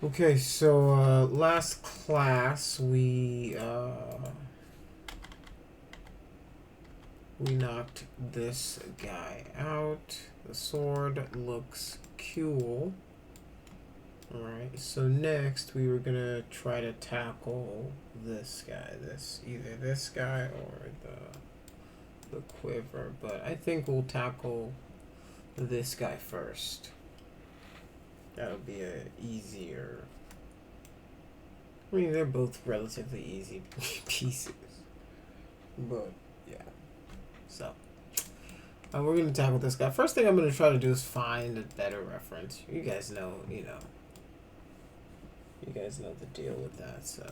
Okay, so last class we knocked this guy out. The sword looks cool. Alright, so next we were gonna try to tackle this guy. Either this guy or the quiver, but I think we'll tackle this guy first. That'll be a easier. I mean, they're both relatively easy pieces, but yeah. So we're gonna tackle this guy. First thing I'm gonna try to do is find a better reference. You guys know, you guys know the deal with that. So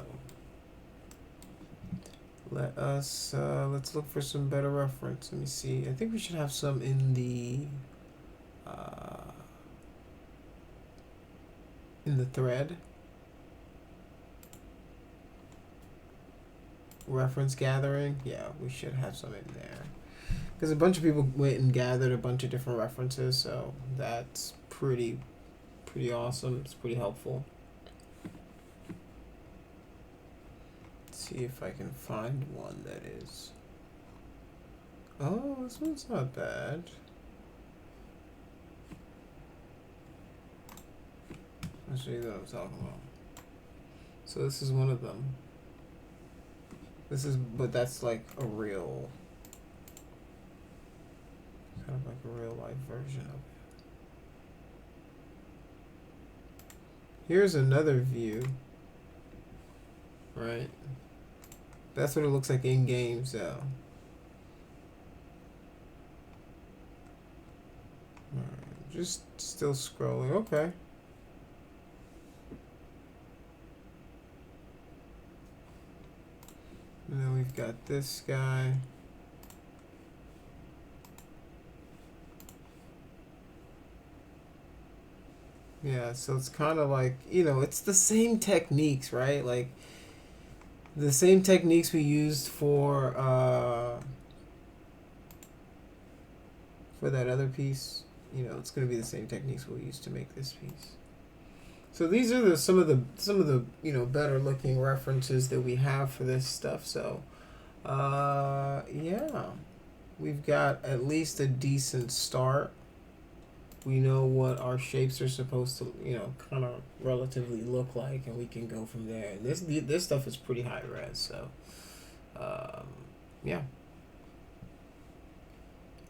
let's look for some better reference. Let me see. I think we should have some in the thread reference gathering. Yeah, we should have some in there because a bunch of people went and gathered a bunch of different references, so that's pretty awesome. It's pretty helpful. Let's see if I can find one that is. Oh, this one's not bad. I'll show you what I'm talking about. So this is one of them. But that's like a real, kind of like a real life version of it. Here's another view, right? That's what it looks like in game, so. Alright, just still scrolling, okay. And then we've got this guy. Yeah, so it's kind of like, it's the same techniques, right? Like, the same techniques we used for that other piece. It's going to be the same techniques we'll use to make this piece. So these are some of the better looking references that we have for this stuff. So yeah, we've got at least a decent start. We know what our shapes are supposed to kind of relatively look like, and we can go from there. And this stuff is pretty high res, so yeah.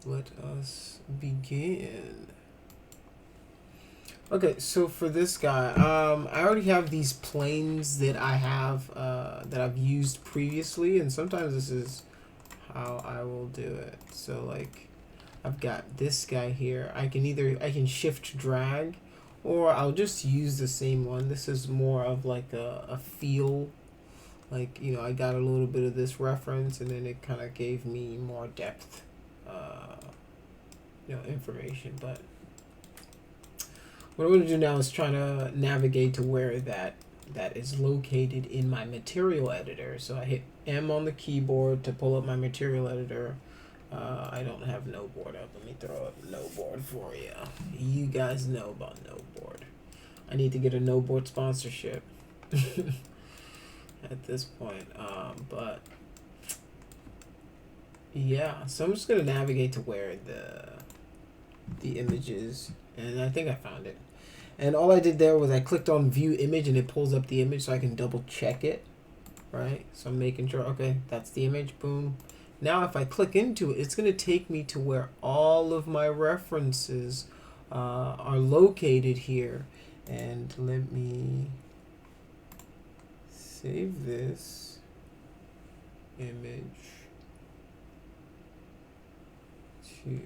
Let us begin. Okay, so for this guy, I already have these planes that I have that I've used previously, and sometimes this is how I will do it. So like, I've got this guy here. I can shift drag, or I'll just use the same one. This is more of like a feel, like I got a little bit of this reference, and then it kind of gave me more depth, information, but. What I'm going to do now is try to navigate to where that is located in my material editor. So I hit M on the keyboard to pull up my material editor. I don't have no board up. Let me throw up no board for you. You guys know about no board. I need to get a no board sponsorship at this point. But yeah, so I'm just going to navigate to where the image is. And I think I found it. And all I did there was I clicked on view image, and it pulls up the image so I can double check it, right? So I'm making sure, okay, that's the image, boom. Now if I click into it, it's going to take me to where all of my references are located here. And let me save this image to...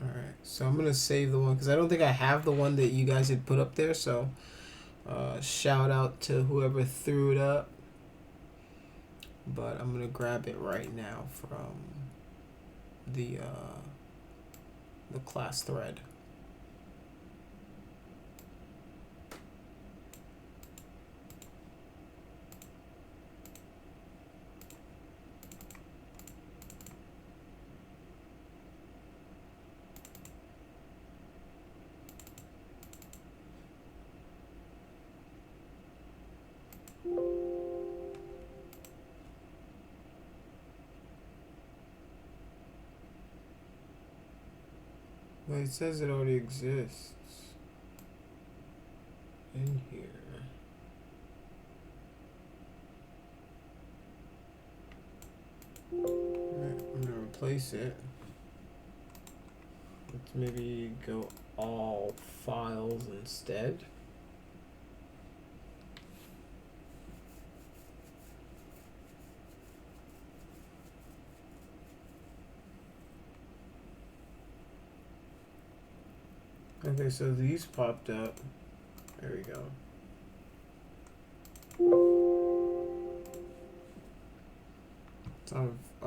Alright, so I'm going to save the one because I don't think I have the one that you guys had put up there. So shout out to whoever threw it up. But I'm going to grab it right now from the class thread. Well, it says it already exists in here. Alright, I'm gonna replace it. Let's maybe go all files instead. Okay, so these popped up. There we go.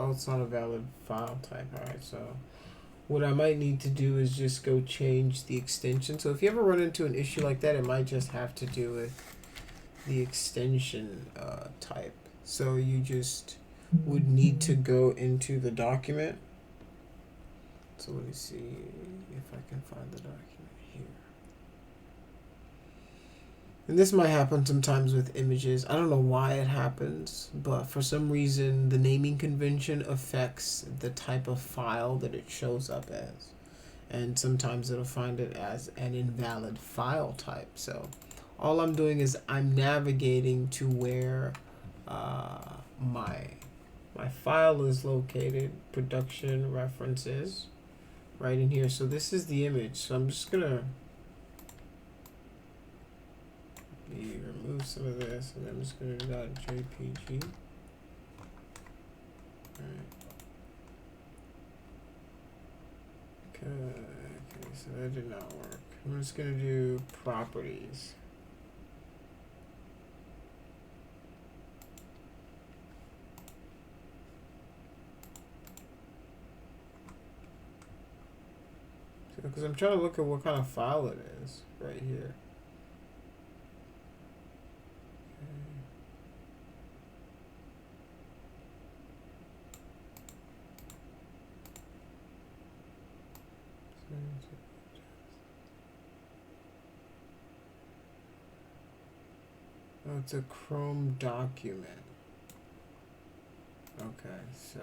It's not a valid file type. Alright, so what I might need to do is just go change the extension. So if you ever run into an issue like that, it might just have to do with the extension type. So you just would need to go into the document. So let me see if I can find the document here. And this might happen sometimes with images. I don't know why it happens, but for some reason the naming convention affects the type of file that it shows up as. And sometimes it'll find it as an invalid file type. So all I'm doing is I'm navigating to where my file is located, production references, right in here. So this is the image. So I'm just gonna remove some of this, and I'm just gonna do that JPG. Alright. Okay, so that did not work. I'm just gonna do properties. Because I'm trying to look at what kind of file it is right here. Oh, it's a Chrome document. Okay, so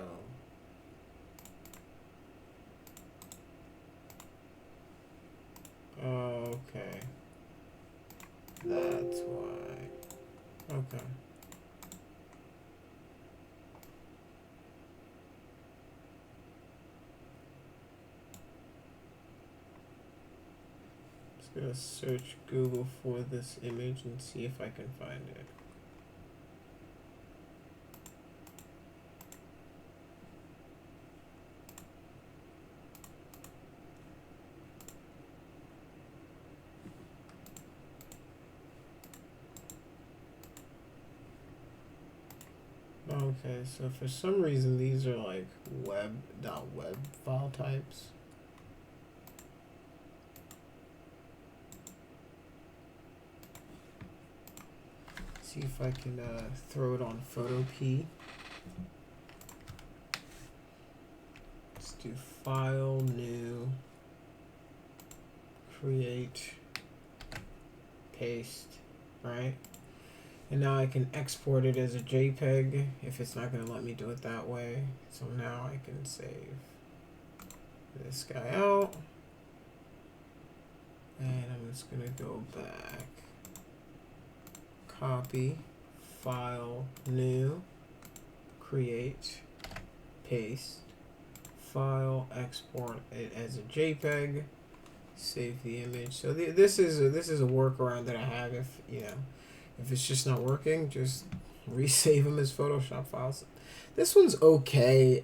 okay, that's why. Okay. Just gonna search Google for this image and see if I can find it. Okay, so for some reason these are like web file types. See if I can throw it on Photopea. Let's do file, new, create, paste, right? And now I can export it as a JPEG if it's not going to let me do it that way. So now I can save this guy out. And I'm just going to go back. Copy, file, new, create, paste, file, export it as a JPEG, save the image. So this is a workaround that I have if if it's just not working, just resave them as Photoshop files. This one's okay.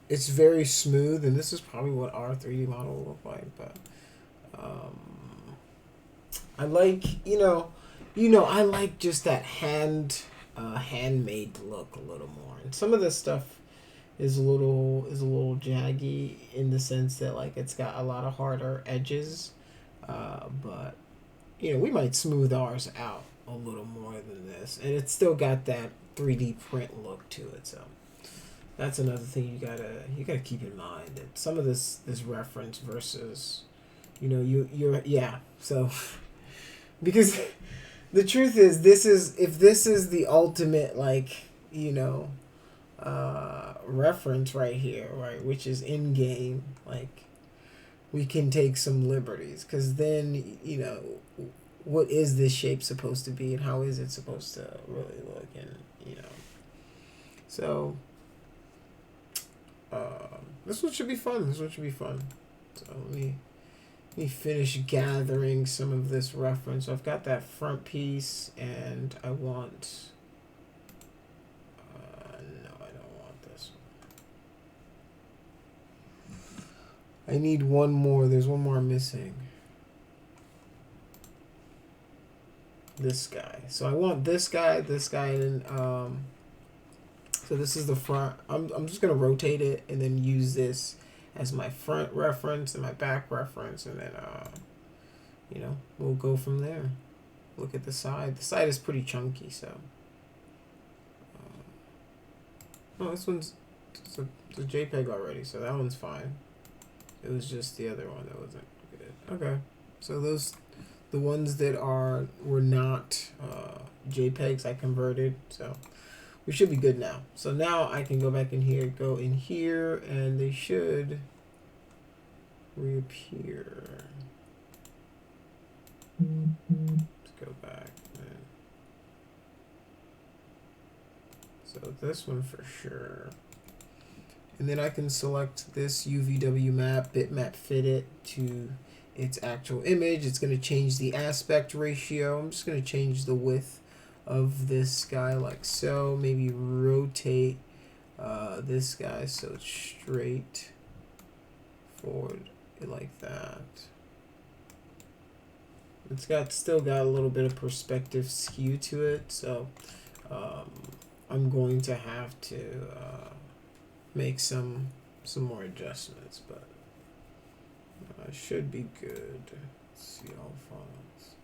It's very smooth, and this is probably what our 3D model will look like. But I like I like just that handmade look a little more. And some of this stuff is a little jaggy in the sense that like it's got a lot of harder edges. But we might smooth ours out a little more than this, and it's still got that 3D print look to it. So that's another thing you gotta keep in mind, that some of this reference versus so because the truth is if this is the ultimate reference right here, right, which is in game, like we can take some liberties, because then, you know, what is this shape supposed to be and how is it supposed to really look, and, you know. So, this one should be fun. This one should be fun. So let me finish gathering some of this reference. So I've got that front piece, and I want... no, I don't want this one. I need one more. There's one more missing. This guy. So I want this guy, and so this is the front. I'm just gonna rotate it and then use this as my front reference and my back reference, and then you know, we'll go from there. Look at the side. The side is pretty chunky, so. Oh, this one's it's a JPEG already, so that one's fine. It was just the other one that wasn't good. Okay, so those, the ones that were not JPEGs, I converted, so we should be good now. So now I can go back in here, go in here, and they should reappear. Let's go back. So this one for sure. And then I can select this UVW map, bitmap fit it to its actual image. It's going to change the aspect ratio. I'm just going to change the width of this guy like so. Maybe rotate this guy so it's straight forward like that. It's still got a little bit of perspective skew to it, so I'm going to have to make some more adjustments, but it should be good. Let's see all files.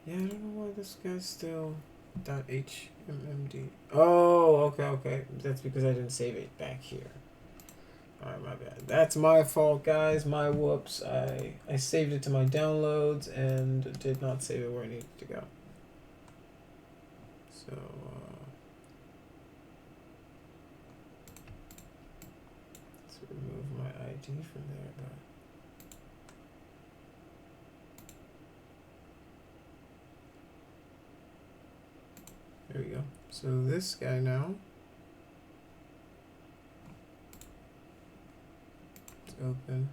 Yeah, I don't know why this guy's still .hmmd. Oh, okay. That's because I didn't save it back here. Alright, my bad. That's my fault, guys. My whoops. I saved it to my downloads and did not save it where it needed to go. So, let's remove my ID from there. But there we go. So this guy now. Open.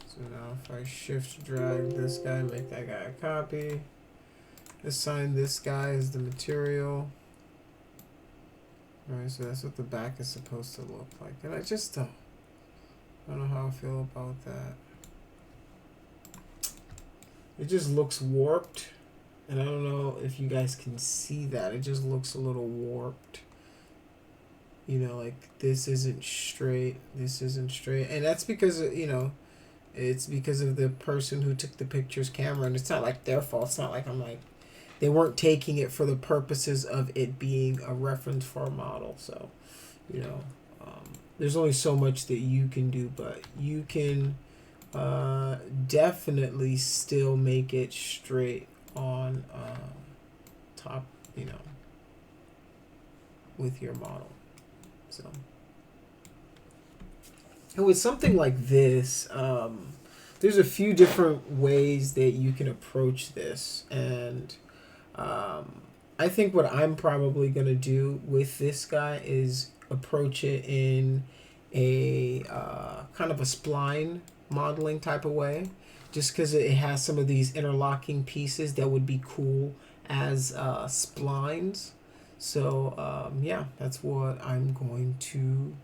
So now if I shift drag this guy, make that guy a copy, assign this guy as the material. Alright, so that's what the back is supposed to look like. And I just don't know how I feel about that. It just looks warped, and I don't know if you guys can see that. It just looks a little warped. You know, like this isn't straight, this isn't straight. And that's because, you know, it's because of the person who took the picture's camera. And it's not like their fault. It's not like I'm like, they weren't taking it for the purposes of it being a reference for a model. So, you know, there's only so much that you can do, but you can definitely still make it straight on top, you know, with your model. So, and with something like this, there's a few different ways that you can approach this, and I think what I'm probably going to do with this guy is approach it in a kind of a spline modeling type of way, just because it has some of these interlocking pieces that would be cool as splines. So yeah, that's what I'm going to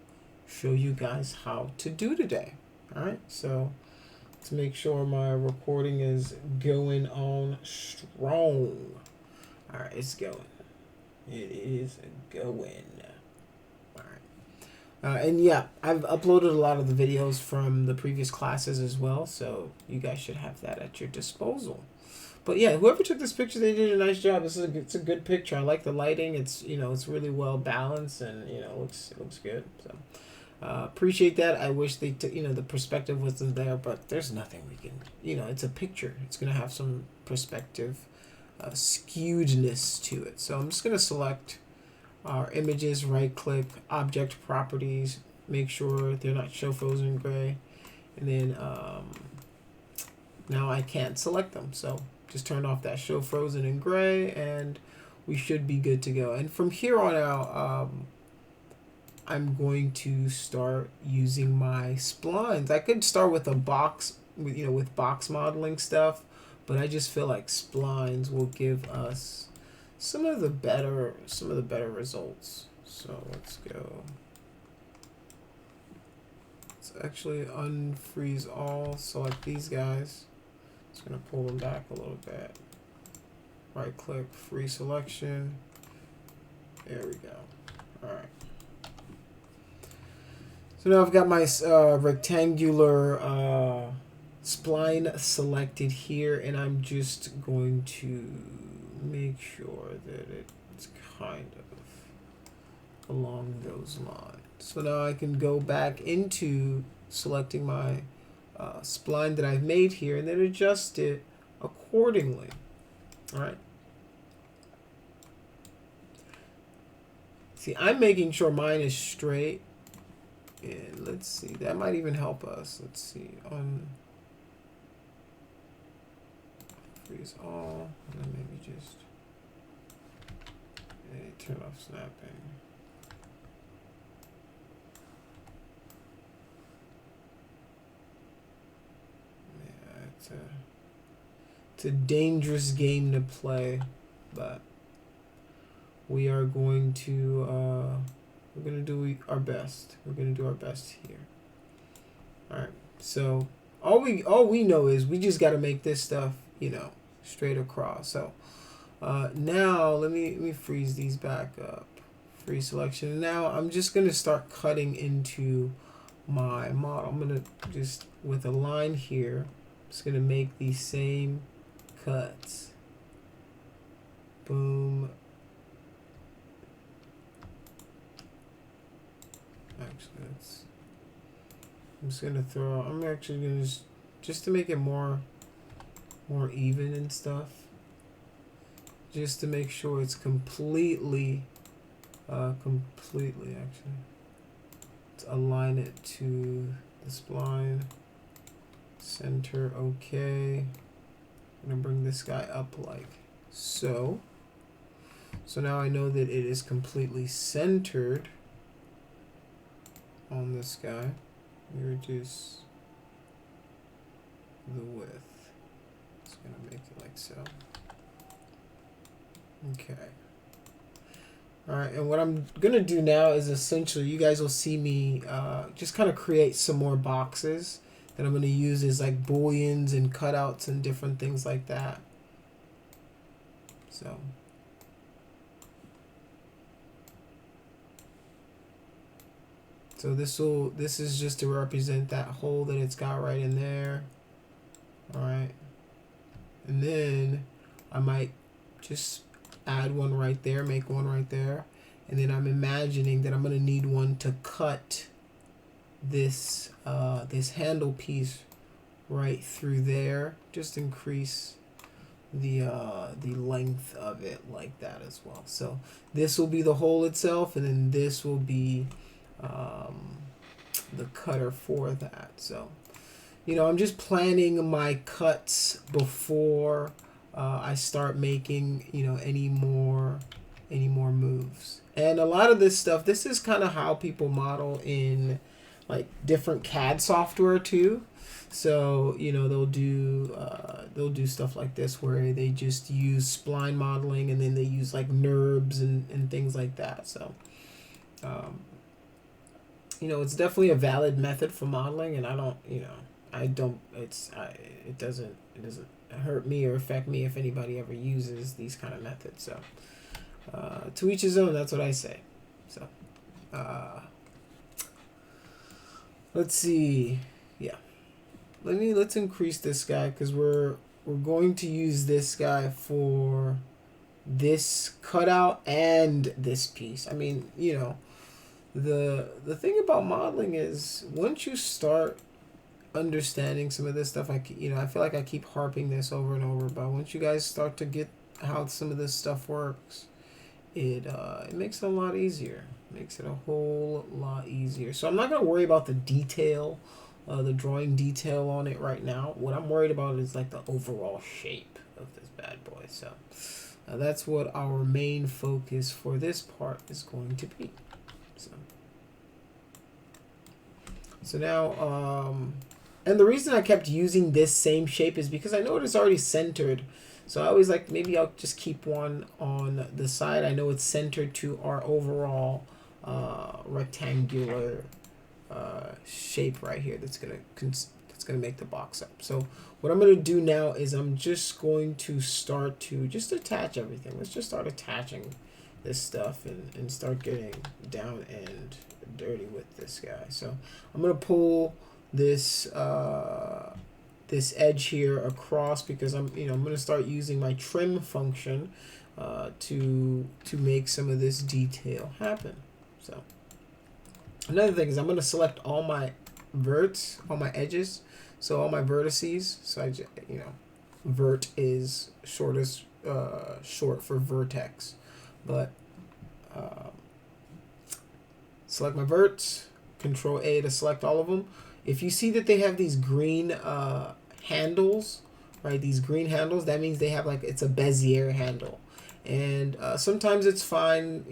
show you guys how to do today. All right, so let's make sure my recording is going on strong. All right, it's going. It is going. All right. And yeah, I've uploaded a lot of the videos from the previous classes as well, so you guys should have that at your disposal. But yeah, whoever took this picture, they did a nice job. It's a good picture. I like the lighting. It's, you know, it's really well balanced, and, you know, it looks good. So appreciate that. I wish they took, you know, the perspective wasn't there, but there's nothing we can, you know, it's a picture. It's gonna have some perspective skewedness to it. So I'm just gonna select our images, right click, object properties, make sure they're not show frozen gray, and then now I can't select them, so just turn off that show frozen in gray and we should be good to go. And from here on out, I'm going to start using my splines. I could start with a box, with box modeling stuff, but I just feel like splines will give us some of the better results. So let's go. Let's actually unfreeze all, select these guys. Just gonna pull them back a little bit. Right click, free selection. There we go. All right. So now I've got my rectangular spline selected here, and I'm just going to make sure that it's kind of along those lines. So now I can go back into selecting my spline that I've made here and then adjust it accordingly. All right. See, I'm making sure mine is straight. And let's see, that might even help us. Let's see, freeze all, and then maybe just turn off snapping. Yeah, it's a dangerous game to play, but we are going to we're gonna do our best. We're gonna do our best here. All right. So all we know is we just got to make this stuff, straight across. So now let me freeze these back up. Free selection. Now I'm just gonna start cutting into my model. I'm gonna just, with a line here, I'm just gonna make these same cuts. Boom. Actually, I'm just gonna throw. I'm actually gonna just to make it more even and stuff. Just to make sure it's completely actually. Let's align it to the spline. Center, okay. I'm gonna bring this guy up like so. So now I know that it is completely centered on this guy. We reduce the width. It's gonna make it like so. Okay. Alright, and what I'm gonna do now is essentially, you guys will see me just kind of create some more boxes that I'm gonna use as like booleans and cutouts and different things like that. So this is just to represent that hole that it's got right in there. All right. And then I might just add one right there, make one right there. And then I'm imagining that I'm going to need one to cut this this handle piece right through there. Just increase the length of it like that as well. So this will be the hole itself, and then this will be the cutter for that. So I'm just planning my cuts before I start making any more moves. And a lot of this stuff, this is kind of how people model in like different CAD software too. So they'll do stuff like this where they just use spline modeling, and then they use like NURBS and things like that. So it's definitely a valid method for modeling, and it doesn't hurt me or affect me if anybody ever uses these kind of methods. So to each his own, that's what I say. So let's see. Yeah, let's increase this guy, because we're going to use this guy for this cutout and this piece. I mean, the thing about modeling is once you start understanding some of this stuff, I feel like I keep harping this over and over, but once you guys start to get how some of this stuff works, it makes it a lot easier. Makes it a whole lot easier. So I'm not going to worry about the detail, the drawing detail on it right now. What I'm worried about is like the overall shape of this bad boy. So that's what our main focus for this part is going to be. So now, and the reason I kept using this same shape is because I know it's already centered. So I always like, maybe I'll just keep one on the side. I know it's centered to our overall rectangular shape right here that's gonna make the box up. So what I'm gonna do now is I'm just going to start to just attach everything. Let's just start attaching this stuff and start getting down and dirty with this guy. So I'm gonna pull this this edge here across because I'm gonna start using my trim function to make some of this detail happen. So another thing is I'm gonna select all my verts, all my edges, so all my vertices. So I just, vert is short for vertex, but select my verts, Control A to select all of them. If you see that they have these green handles, right? These green handles, that means they have it's a Bezier handle. And sometimes it's fine,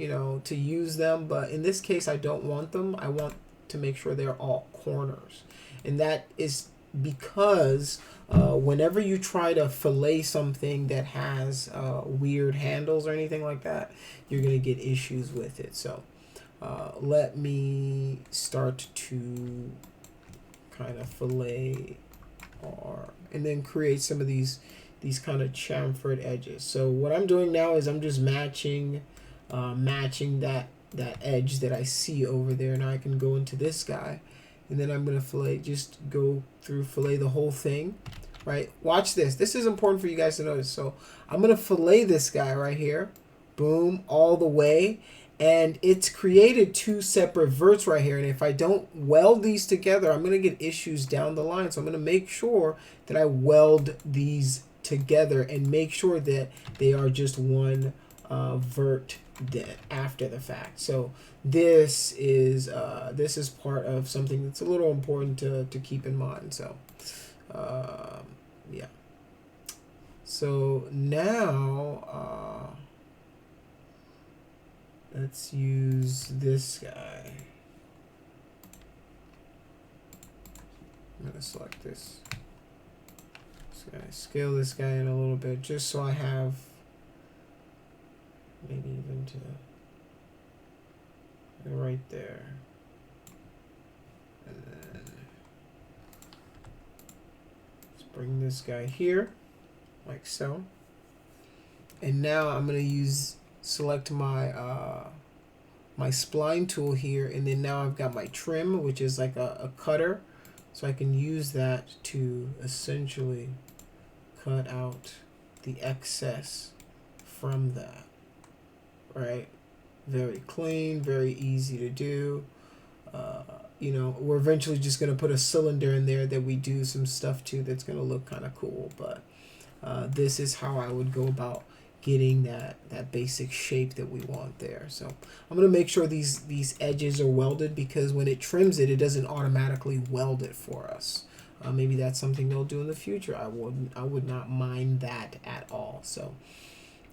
to use them, but in this case, I don't want them. I want to make sure they're all corners. And that is because whenever you try to fillet something that has weird handles or anything like that, you're going to get issues with it. So let me start to kind of fillet and then create some of these kind of chamfered edges. So what I'm doing now is I'm just matching that edge that I see over there. Now I can go into this guy, and then I'm gonna fillet, just go through fillet the whole thing, right? Watch this. This is important for you guys to notice. So I'm gonna fillet this guy right here, boom, all the way. And it's created two separate verts right here. And if I don't weld these together, I'm going to get issues down the line. So I'm going to make sure that I weld these together and make sure that they are just one vert after the fact. So this is part of something that's a little important to keep in mind. So yeah. So now let's use this guy. I'm gonna select this guy, scale this guy in a little bit, just so I have maybe even to right there. And then let's bring this guy here, like so. And now I'm gonna select my my spline tool here, and then now I've got my trim, which is like a cutter, so I can use that to essentially cut out the excess from that, right? Very clean, very easy to do. We're eventually just going to put a cylinder in there that we do some stuff to that's going to look kind of cool, but this is how I would go about getting that basic shape that we want there. So I'm going to make sure these edges are welded, because when it trims it doesn't automatically weld it for us. Maybe that's something they'll do in the future. I would not mind that at all. So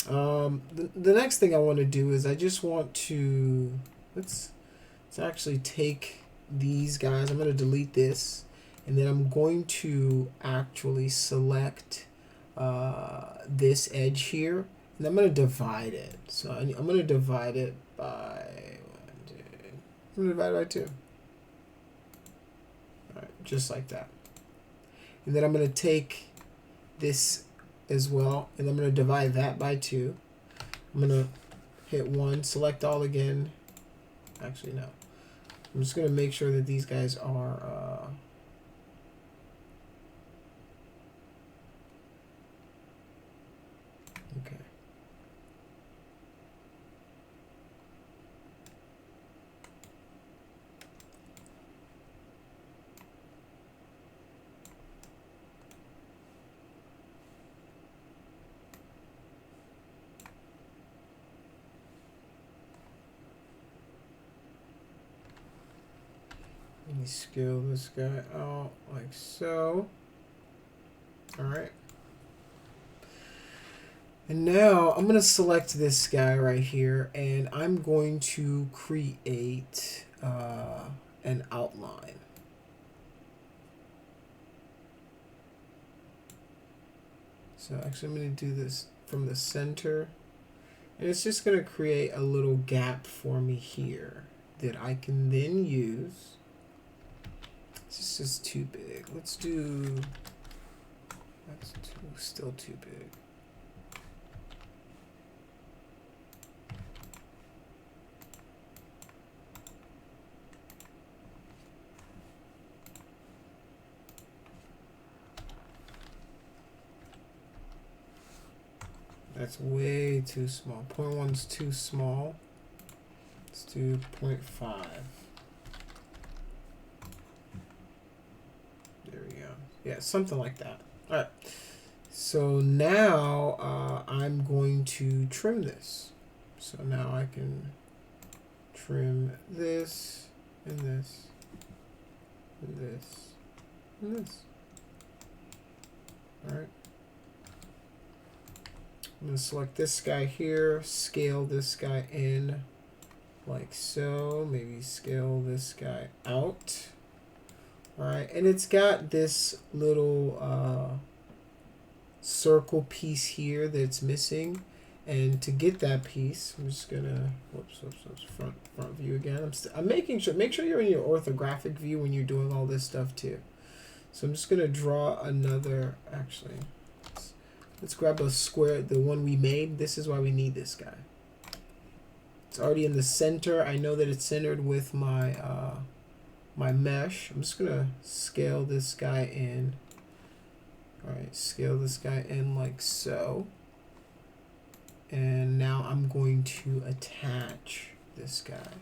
the next thing I want to do is I just want to let's actually take these guys. I'm going to delete this, and then I'm going to actually select this edge here, and I'm going to divide it. So I'm going to divide it by 2. All right, just like that. And then I'm going to take this as well, and I'm going to divide that by 2. I'm going to hit 1, select all again. Actually, no. I'm just going to make sure that these guys are okay. Let me scale this guy out like so. All right. And now I'm going to select this guy right here, and I'm going to create an outline. So actually I'm going to do this from the center, and it's just going to create a little gap for me here that I can then use. This is too big. Let's do, that's still too big. That's way too small. 0.1's too small. Let's do 0.5. There we go. Yeah, something like that. All right. So now I'm going to trim this. So now I can trim this and this and this and this. All right. I'm going to select this guy here, scale this guy in like so, maybe scale this guy out. All right, and it's got this little circle piece here that's missing. And to get that piece, I'm just gonna, whoops, front view again. I'm making sure, make sure you're in your orthographic view when you're doing all this stuff too. So I'm just gonna draw another, actually. Let's grab a square, the one we made. This is why we need this guy. It's already in the center. I know that it's centered with my my mesh. I'm just gonna scale this guy in. All right, scale this guy in like so. And now I'm going to attach this guy.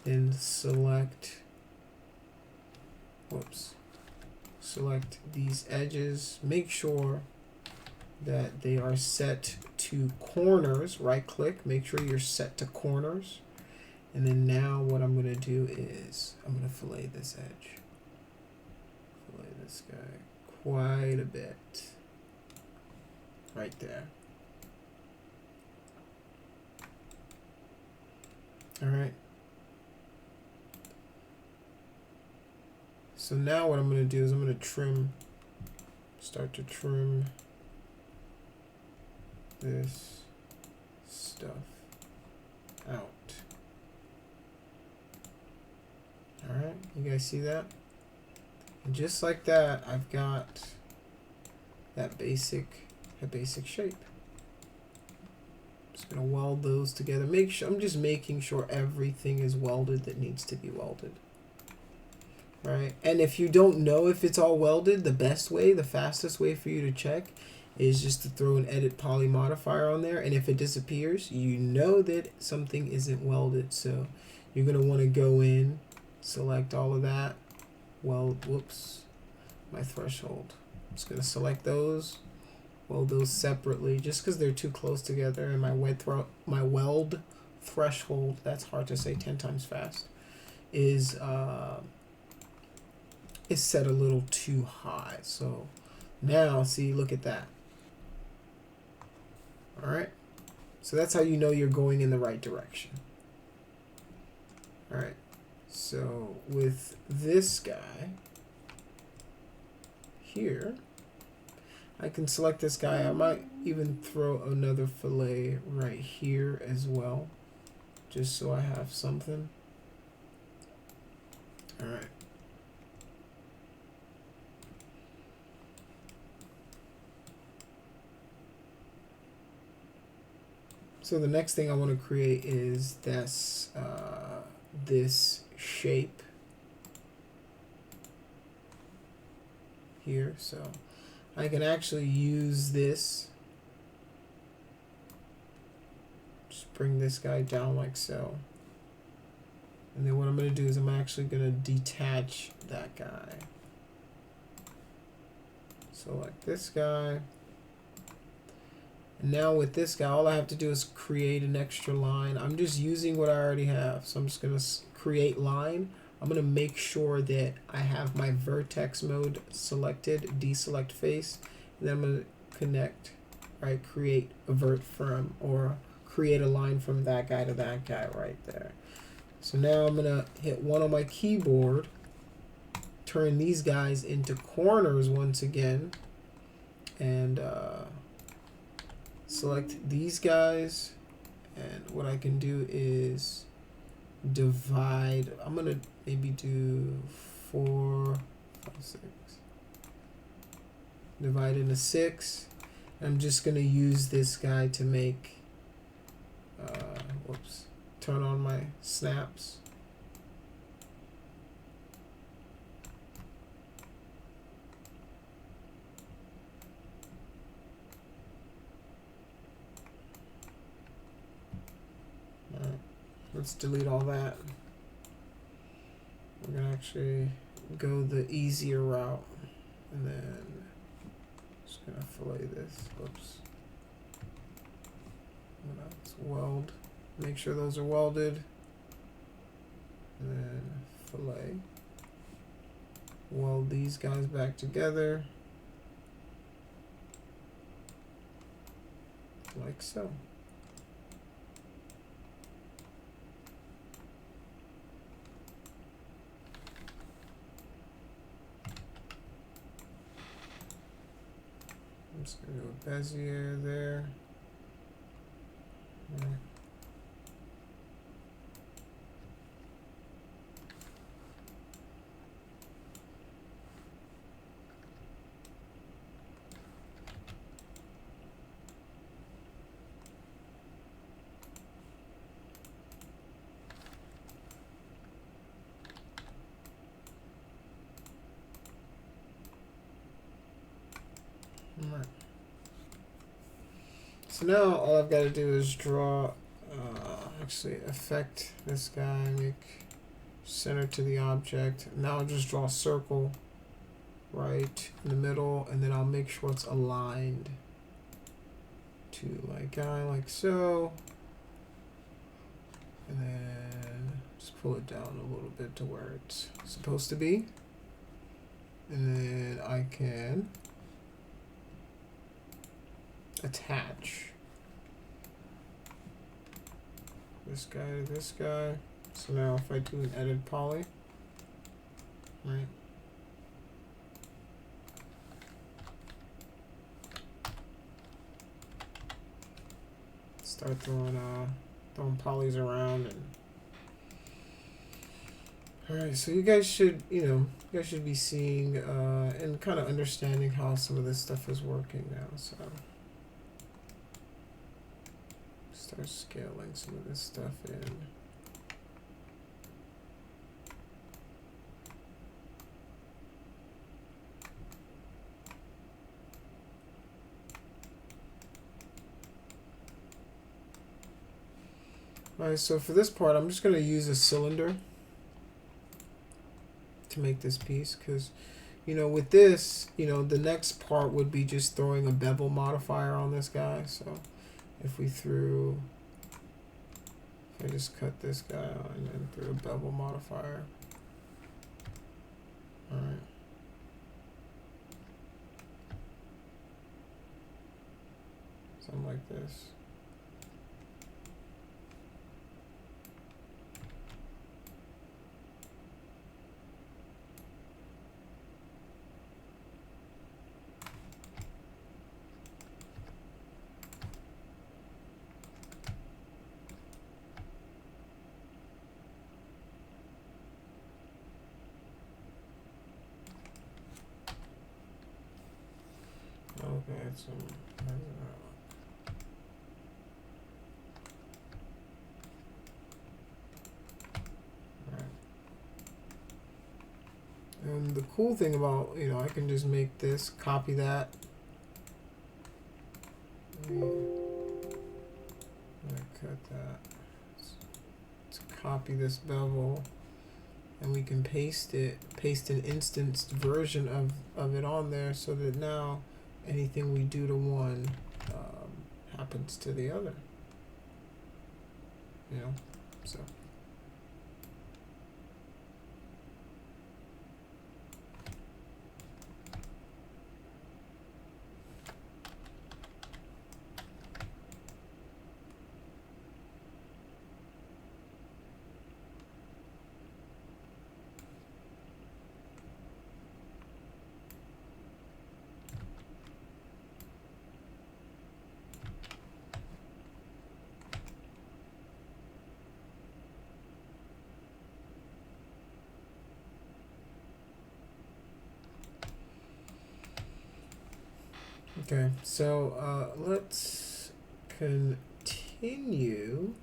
Then select, whoops, select these edges. Make sure that they are set to corners. Right click, make sure you're set to corners. And then now what I'm going to do is I'm going to fillet this edge. Fillet this guy quite a bit. Right there. All right. So now what I'm going to do is I'm going to trim, start to trim this stuff out. All right, you guys see that? And just like that, I've got that basic shape. Just gonna weld those together. Make sure, I'm just making sure everything is welded that needs to be welded. Right, and if you don't know if it's all welded, the best way, the fastest way for you to check is just to throw an edit poly modifier on there, and if it disappears, you know that something isn't welded. So you're gonna want to go in, select all of that, weld, whoops, my threshold. I'm just gonna select those, weld those separately, just because they're too close together, and my weld threshold, that's hard to say 10 times fast, is set a little too high. So now, see, look at that. All right, so that's how you know you're going in the right direction. All right, so with this guy here, I can select this guy. I might even throw another fillet right here as well, just so I have something. All right. So the next thing I want to create is this shape here. So I can actually use this. Just bring this guy down like so. And then what I'm going to do is I'm actually going to detach that guy. So like this guy. And now with this guy, all I have to do is create an extra line. I'm just using what I already have. So I'm just going to create line, I'm going to make sure that I have my vertex mode selected, deselect face, and then I'm going to connect, right, create a vert from, or create a line from that guy to that guy right there. So now I'm going to hit 1 on my keyboard, turn these guys into corners once again, and select these guys. And what I can do is divide. I'm going to maybe do 4, 5, 6. Divide into 6. I'm just going to use this guy to make, turn on my snaps. Let's delete all that. We're going to actually go the easier route. And then just going to fillet this. Whoops. Let's weld. Make sure those are welded. And then fillet. Weld these guys back together. Like so. I'm just going to do a Bezier there. Right. Alright. So now all I've got to do is draw, actually affect this guy, make center to the object. Now I'll just draw a circle right in the middle, and then I'll make sure it's aligned to my guy like so. And then just pull it down a little bit to where it's supposed to be. And then I can attach this guy to this guy. So now if I do an edit poly, right, start throwing polys around. And all right, so you guys should, you guys should be seeing and kind of understanding how some of this stuff is working now. So start scaling some of this stuff in. Alright, so for this part, I'm just going to use a cylinder to make this piece, because, with this, the next part would be just throwing a bevel modifier on this guy. So if I just cut this guy out and then threw a bevel modifier. Alright. Something like this. Okay, so and the cool thing about, I can just make this, copy that. I'm gonna cut that. Let's copy this bevel, and we can paste an instanced version of it on there, so that now anything we do to one happens to the other. So Okay, so let's continue.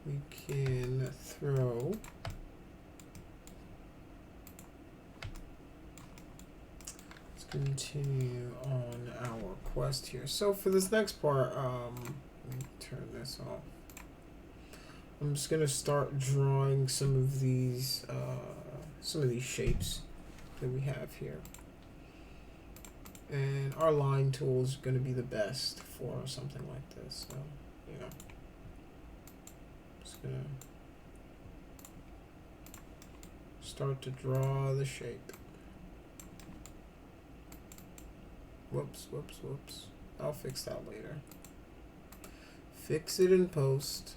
We can throw continue on our quest here. So for this next part, let me turn this off. I'm just gonna start drawing some of these shapes that we have here, and our line tool is gonna be the best for something like this. So you know, just gonna start to draw the shape. Whoops. I'll fix that later. Fix it in post.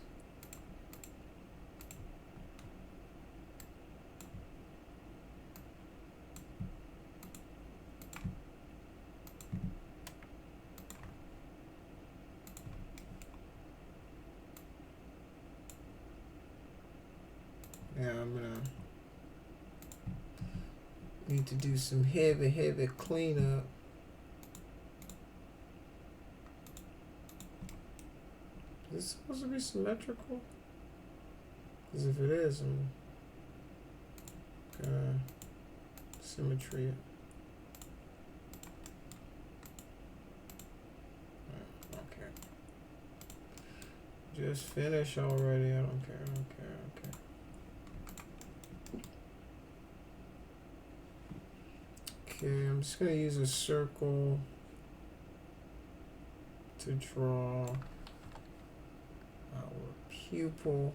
Yeah, I'm gonna need to do some heavy cleanup. Is this supposed to be symmetrical? Because if it is, I'm gonna symmetry it. Okay. Just finish already. I don't care. Okay, I'm just gonna use a circle to draw our pupil.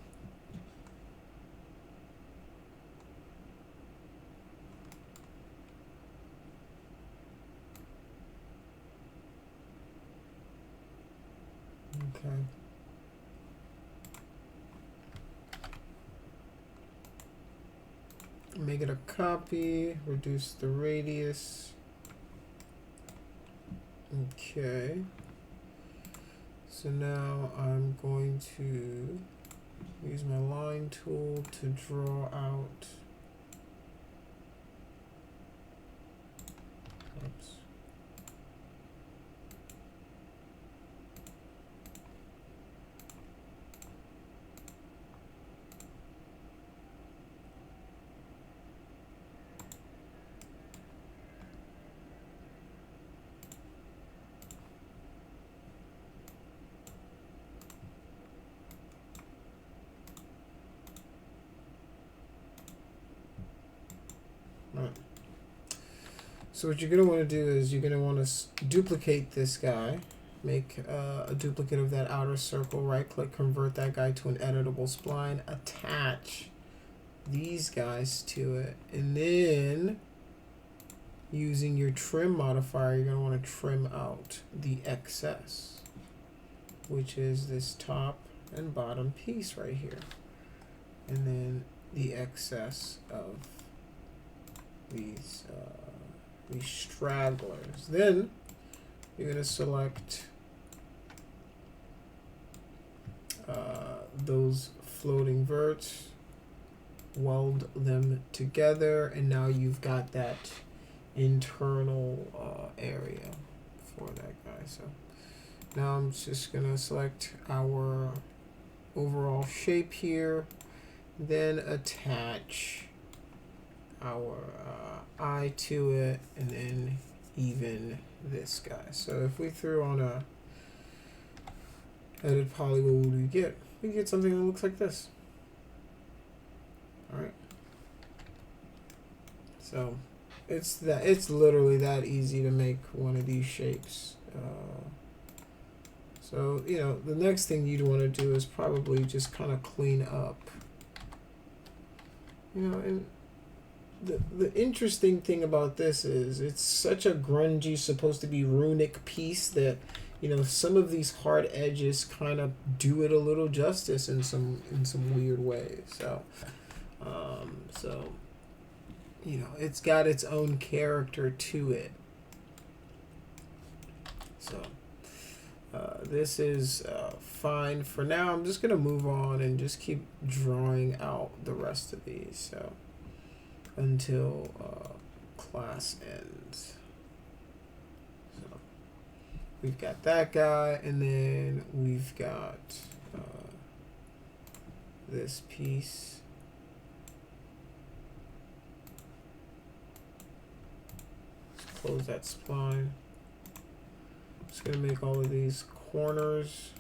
Okay. Make it a copy, reduce the radius. Okay. So now I'm going to use my line tool to draw out. Oops. So what you're going to want to do is you're going to want to duplicate this guy, make a duplicate of that outer circle, right click, convert that guy to an editable spline, attach these guys to it, and then using your trim modifier, you're going to want to trim out the excess, which is this top and bottom piece right here, and then the excess of these stragglers. Then you're going to select those floating verts, weld them together, and now you've got that internal area for that guy. So now I'm just going to select our overall shape here, then attach our eye to it, and then even this guy. So if we threw on a edit poly, what would we get? We get something that looks like this. All right. So it's literally that easy to make one of these shapes. So you know, the next thing you'd want to do is probably just kind of clean up. You know, and the interesting thing about this is it's such a grungy, supposed to be runic piece that, you know, some of these hard edges kind of do it a little justice in some weird ways. So you know, it's got its own character to it. So this is fine for now. I'm just gonna move on and just keep drawing out the rest of these. So until class ends. So we've got that guy, and then we've got this piece. Let's close that spline. Just gonna make all of these corners.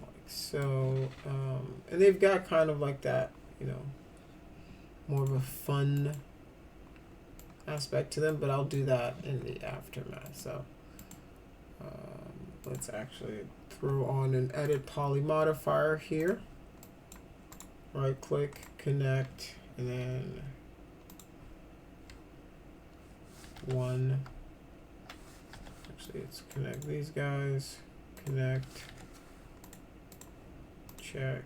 Like so. And they've got kind of like that, you know, more of a fun aspect to them, but I'll do that in the aftermath. So let's actually throw on an edit poly modifier here. Right click, connect, and then one. Actually, let's connect these guys. Connect. Check.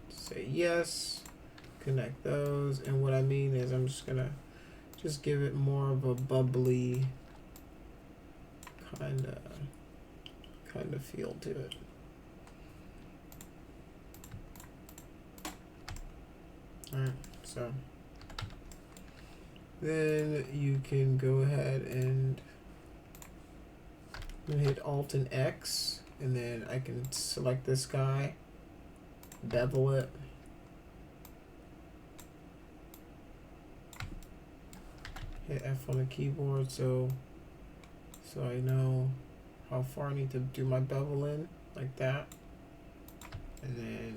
Say yes. Connect those. And what I mean is I'm just gonna just give it more of a bubbly kind of feel to it. Alright, so then you can go ahead and hit Alt and X, and then I can select this guy, bevel it, hit F on the keyboard so I know how far I need to do my bevel in, like that, and then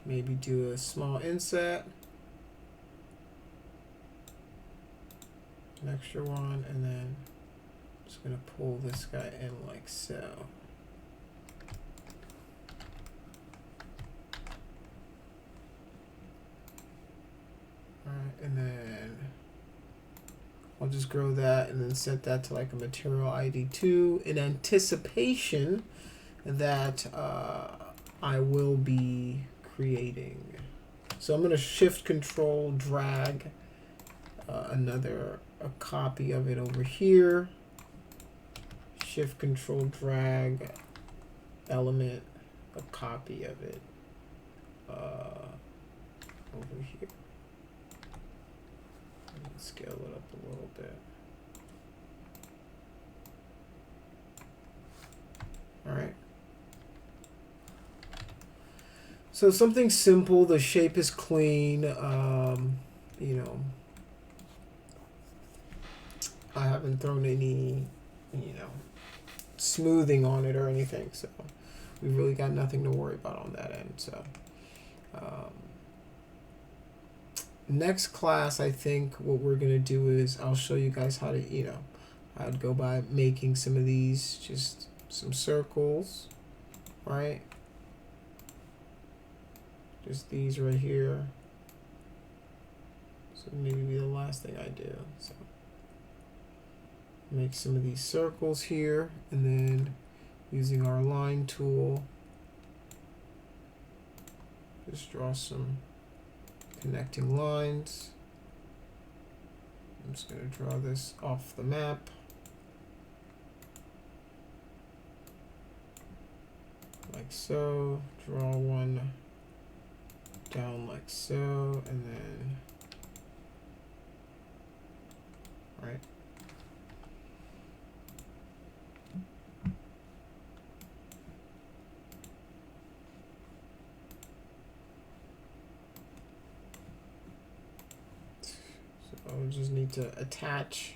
maybe do a small inset, an extra one, and then I'm just gonna pull this guy in like so. Alright, and then I'll just grow that and then set that to like a material ID 2 in anticipation that I will be creating. So I'm going to shift control drag a copy of it over here. Shift control drag element, a copy of it over here. Scale it up a little bit. All right. So something simple. The shape is clean. You know, I haven't thrown any, you know, smoothing on it or anything. So we've really got nothing to worry about on that end. So. Next class, I think what we're going to do is I'll show you guys how to, you know, I'd go by making some of these, just some circles, right? Just these right here. So maybe be the last thing I do. So make some of these circles here, and then using our line tool, just draw some connecting lines. I'm just going to draw this off the map. Like so. Draw one down like so, and then, right. We just need to attach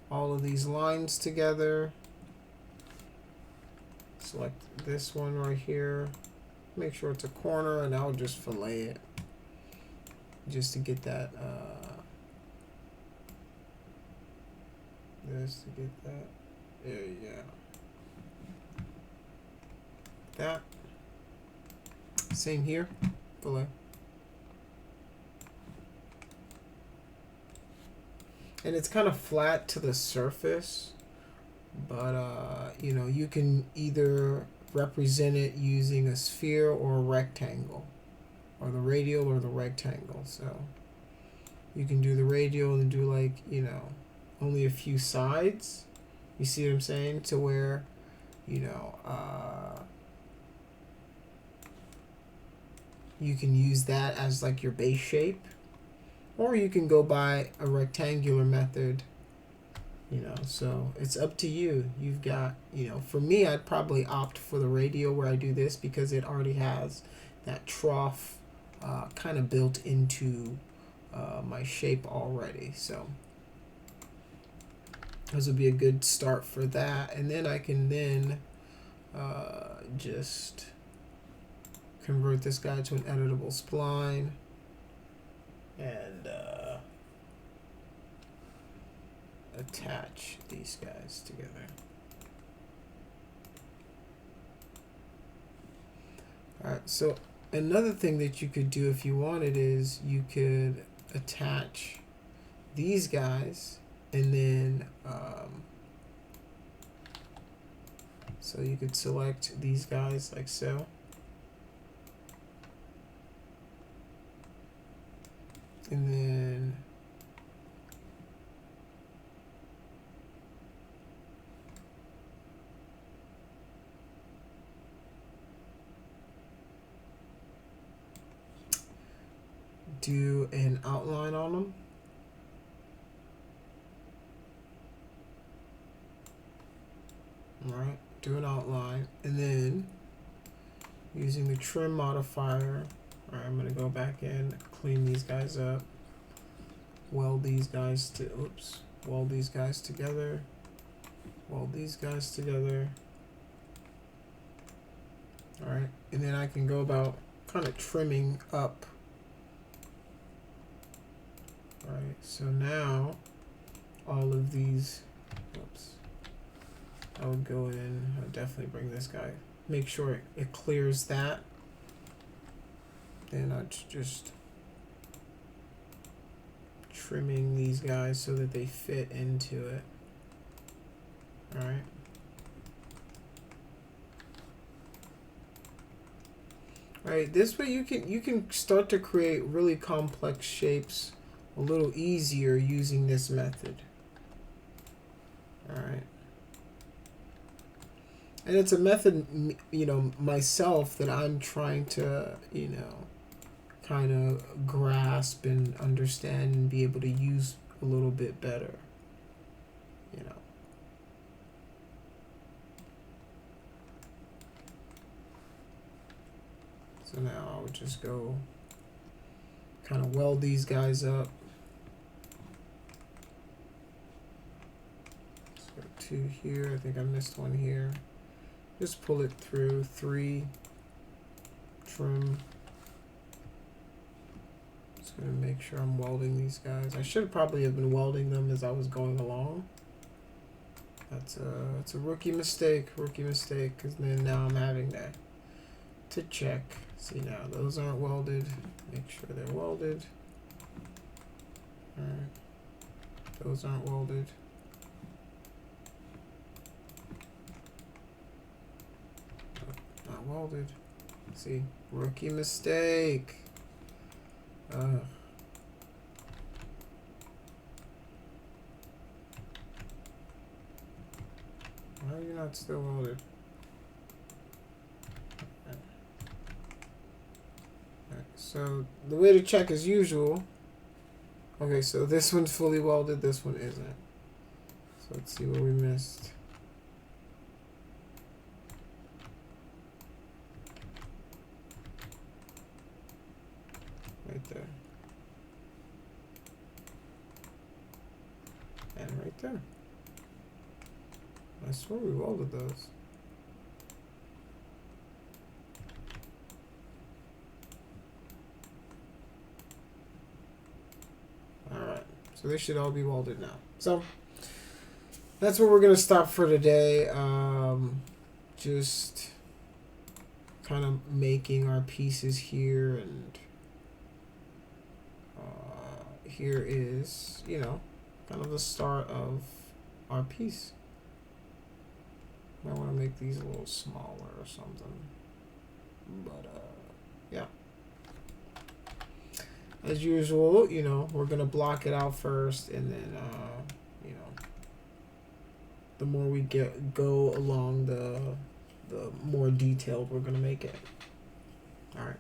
all of these lines together. Select this one right here. Make sure it's a corner, and I'll just fillet it just to get that. This to get that. There you go. That. Same here. Fillet. And it's kind of flat to the surface, but you know, you can either represent it using a sphere or a rectangle, or the radial or the rectangle. So you can do the radial and do, like, you know, only a few sides. You see what I'm saying? To where, you know, you can use that as like your base shape. or you can go by a rectangular method, you know, so it's up to you. You've got, you know, for me, I'd probably opt for the radial where I do this because it already has that trough kind of built into my shape already. So this would be a good start for that. And then I can then just convert this guy to an editable spline and attach these guys together. Alright, so another thing that you could do if you wanted is you could attach these guys and then so you could select these guys like so. And then do an outline on them. All right, do an outline, and then using the trim modifier, all right, I'm gonna go back in, clean these guys up, weld these guys to, oops, weld these guys together, weld these guys together. All right, and then I can go about kind of trimming up. All right, so now all of these, oops, I would go in, I'll definitely bring this guy, make sure it clears that. Then I'd just trimming these guys so that they fit into it. All right. All right, this way you can start to create really complex shapes a little easier using this method. All right. And it's a method, you know, myself that I'm trying to, you know, kind of grasp and understand and be able to use a little bit better, you know. So now I'll just go kind of weld these guys up. So 2 here, I think I missed one here. Just pull it through, 3, trim. Just gonna make sure I'm welding these guys. I should probably have been welding them as I was going along. That's a rookie mistake, because then now I'm having to check. See, now those aren't welded. Make sure they're welded. All right, those aren't welded. Not welded. See, rookie mistake. Why are you not still welded? Alright, so the way to check as usual. Okay, so this one's fully welded, this one isn't. So let's see what we missed. Right there. And right there. I swear we welded those. Alright, so they should all be welded now. So that's where we're going to stop for today. Just kind of making our pieces here, and here is, you know, kind of the start of our piece. I want to make these a little smaller or something, but yeah, as usual, you know, we're gonna block it out first, and then you know, the more we go along, the more detailed we're gonna make it. All right.